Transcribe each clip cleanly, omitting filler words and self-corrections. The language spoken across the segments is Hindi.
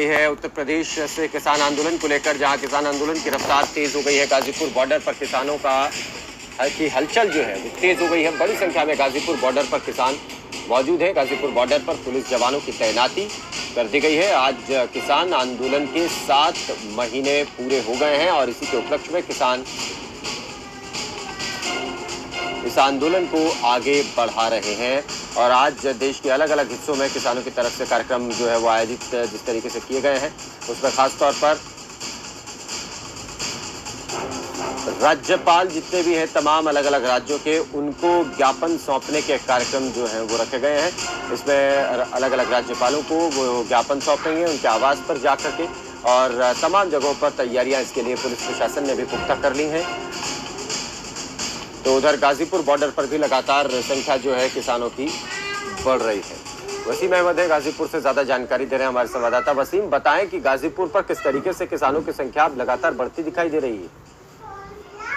गई है उत्तर प्रदेश से किसान आंदोलन को लेकर, जहां किसान आंदोलन की रफ्तार तेज हो गई है। गाजीपुर बॉर्डर पर किसानों की हलचल जो है वो तेज हो गई है। बड़ी संख्या में गाजीपुर बॉर्डर पर किसान मौजूद है। गाजीपुर बॉर्डर पर पुलिस जवानों की तैनाती कर दी गई है। आज किसान आंदोलन के 7 महीने पूरे हो गए हैं और इसी के उपलक्ष्य में किसान इस आंदोलन को आगे बढ़ा रहे हैं। और आज देश के अलग अलग हिस्सों में किसानों की तरफ से कार्यक्रम जो है वो आयोजित जिस तरीके से किए गए हैं, उसमें खासतौर पर राज्यपाल जितने भी हैं तमाम अलग अलग राज्यों के, उनको ज्ञापन सौंपने के कार्यक्रम जो हैं वो रखे गए हैं। इसमें अलग अलग राज्यपालों को वो ज्ञापन सौंपेंगे उनके आवास पर जाकर के, और तमाम जगहों पर तैयारियां इसके लिए पुलिस प्रशासन ने भी पुख्ता कर ली हैं। तो उधर गाजीपुर बॉर्डर पर भी लगातार संख्या जो है किसानों की बढ़ रही है। वसीम अहमद है गाजीपुर से, ज्यादा जानकारी दे रहे हैं हमारे संवाददाता। वसीम, बताएं कि गाजीपुर पर किस तरीके से किसानों की संख्या लगातार बढ़ती दिखाई दे रही है।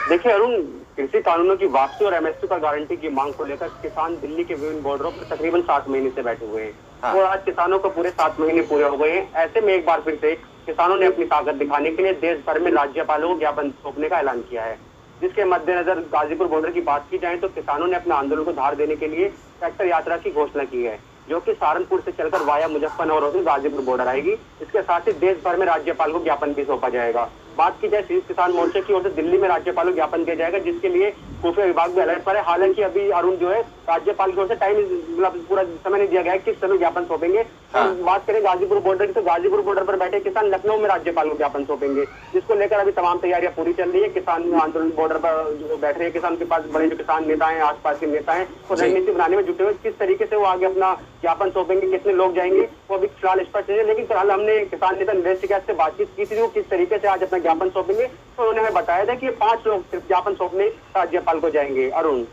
देखिए अरुण, कृषि कानूनों की वापसी और एमएसपी पर गारंटी की मांग को लेकर किसान दिल्ली के विभिन्न बॉर्डरों पर तकरीबन 7 महीने से बैठे हुए हैं। हाँ। और आज किसानों को पूरे 7 महीने पूरे हो गए हैं। ऐसे में एक बार फिर से किसानों ने अपनी ताकत दिखाने के लिए देश भर में राज्यपालों को ज्ञापन सौंपने का ऐलान किया है। जिसके मद्देनजर गाजीपुर बॉर्डर की बात की जाए तो किसानों ने अपने आंदोलन को धार देने के लिए ट्रैक्टर यात्रा की घोषणा की है, जो कि सहारनपुर से चलकर वाया मुजफ्फरनगर होकर गाजीपुर बॉर्डर आएगी। इसके साथ ही देश भर में राज्यपाल को ज्ञापन भी सौंपा जाएगा। बात की जाए संयुक्त किसान मोर्चे की ओर से दिल्ली में राज्यपाल को ज्ञापन दिया जाएगा, जिसके लिए खुफिया विभाग भी अलर्ट पर है। हालांकि अभी अरुण जो है राज्यपाल की ओर से टाइम मतलब पूरा समय नहीं दिया गया है किस समय ज्ञापन सौंपेंगे। हाँ। बात करें गाजीपुर बॉर्डर की तो गाजीपुर बॉर्डर पर बैठे किसान लखनऊ में राज्यपाल को ज्ञापन सौंपेंगे, जिसको लेकर अभी तमाम तैयारियां पूरी चल रही है। किसान आंदोलन बॉर्डर पर जो बैठ रहे हैं किसान के पास बड़े जो किसान नेता है, आसपास के नेता है, वो रणनीति बनाने में जुटे हुए। किस तरीके से वो आगे अपना ज्ञापन सौंपेंगे, कितने लोग जाएंगे, वो अभी फिलहाल स्पष्ट नहीं है। लेकिन कल हमने किसान नेता नरेश टिकैत से बातचीत की थी, वो किस तरीके से आज अपना ज्ञापन सौंपेंगे, तो उन्होंने हमें बताया था कि 5 लोग सिर्फ ज्ञापन सौंपने राज्यपाल को जाएंगे। अरुण,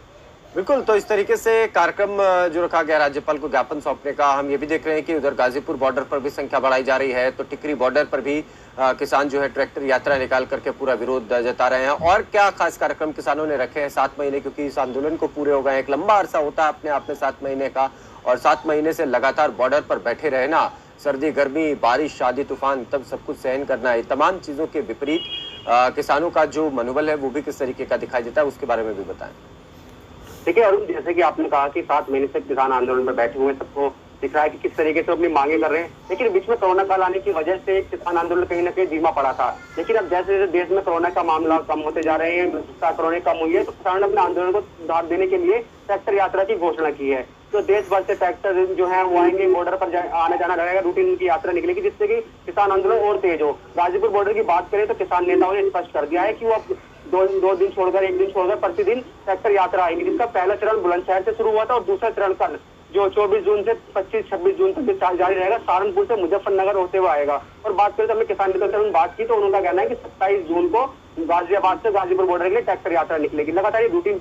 बिल्कुल, तो इस तरीके से कार्यक्रम जो रखा गया राज्यपाल को ज्ञापन सौंपने का, हम ये भी देख रहे हैं कि उधर गाजीपुर बॉर्डर पर भी संख्या बढ़ाई जा रही है। तो टिकरी बॉर्डर पर भी किसान जो है ट्रैक्टर यात्रा निकाल करके पूरा विरोध जता रहे हैं। और क्या खास कार्यक्रम किसानों ने रखे हैं 7 महीने, क्योंकि इस आंदोलन को पूरे हो गए, एक लंबा अरसा होता है अपने आप में 7 महीने का, और 7 महीने से लगातार बॉर्डर पर बैठे रहना, सर्दी गर्मी बारिश शादी तूफान तब सब कुछ सहन करना, ये तमाम चीजों के विपरीत किसानों का जो मनोबल है वो भी किस तरीके का दिखाई देता है, उसके बारे में भी बताएं। देखिए अरुण, जैसे कि आपने कहा कि 7 महीने से किसान आंदोलन पर बैठे हुए, सबको दिख रहा है कि किस तरीके से अपनी मांगे कर रहे हैं। लेकिन बीच में कोरोना काल आने की वजह से किसान आंदोलन कहीं ना कहीं धीमा पड़ा था। लेकिन अब जैसे जैसे देश में कोरोना का मामला कम होते जा रहे हैं, कोरोना कम हुई है, तो किसानों ने अपने आंदोलन को धार देने के लिए ट्रैक्टर यात्रा की घोषणा की है। तो देश भर से ट्रैक्टर जो है वो आएंगे, बॉर्डर पर आना जाना रहेगा, रूटीन की यात्रा निकलेगी, जिससे कि किसान आंदोलन और तेज हो। गाजीपुर बॉर्डर की बात करें तो किसान नेताओं ने स्पष्ट कर दिया है कि वो अब दो दिन छोड़कर, एक दिन छोड़कर प्रतिदिन ट्रैक्टर यात्रा आएगी, जिसका पहला चरण बुलंदशहर से शुरू हुआ था और दूसरा चरण कल जो 24 जून से 25-26 जून तक जारी रहेगा, सहारनपुर से मुजफ्फरनगर होते हुए आएगा। और बात करें तो हमने किसान नेता से बात की तो उनका कहना है कि 27 जून को गाजियाबाद से गाजीपुर बॉर्डर के लिए ट्रैक्टर यात्रा निकलेगी। लगातार ये रूटीन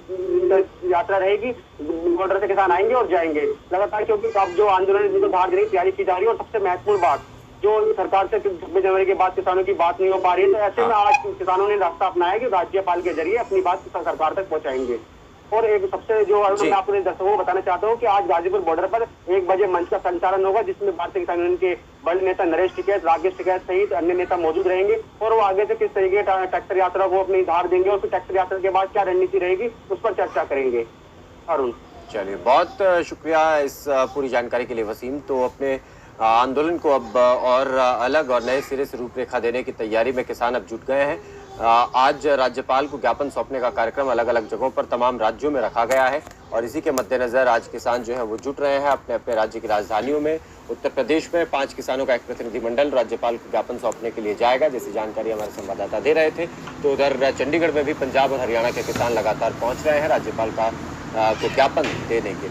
यात्रा रहेगी, बॉर्डर से किसान आएंगे और जाएंगे लगातार, क्योंकि अब जो आंदोलन को धार देने की तैयारी की जा रही है। और सबसे महत्वपूर्ण बात, जो सरकार से 26 जनवरी के बाद किसानों की बात नहीं हो पा रही है, तो ऐसे में आज किसानों ने रास्ता अपनाया कि राज्यपाल के जरिए अपनी बात सरकार तक पहुंचाएंगे। और एक सबसे जो मैं आपको दर्शकों को बताना चाहता हूँ कि आज गाजीपुर बॉर्डर पर 1 बजे मंच का संचालन होगा, जिसमें भारतीय किसान यूनियन के बड़े नेता नरेश टिकैत, राकेश टिकैत सहित अन्य नेता मौजूद रहेंगे। और वो आगे से किस तरीके ट्रैक्टर यात्रा को अपनी धार देंगे और फिर ट्रैक्टर यात्रा के बाद क्या रणनीति रहेगी, उस पर चर्चा करेंगे। अरुण, चलिए, बहुत शुक्रिया इस पूरी जानकारी के लिए वसीम। तो अपने आंदोलन को अब और अलग और नए सिरे से रूपरेखा देने की तैयारी में किसान अब जुट गए हैं। आज राज्यपाल को ज्ञापन सौंपने का कार्यक्रम अलग अलग जगहों पर तमाम राज्यों में रखा गया है, और इसी के मद्देनजर आज किसान जो है वो जुट रहे हैं अपने अपने राज्य की राजधानियों में। उत्तर प्रदेश में 5 किसानों का एक प्रतिनिधिमंडल राज्यपाल को ज्ञापन सौंपने के लिए जाएगा, जैसी जानकारी हमारे संवाददाता दे रहे थे। तो उधर चंडीगढ़ में भी पंजाब और हरियाणा के किसान लगातार पहुंच रहे हैं राज्यपाल को ज्ञापन देने के लिए।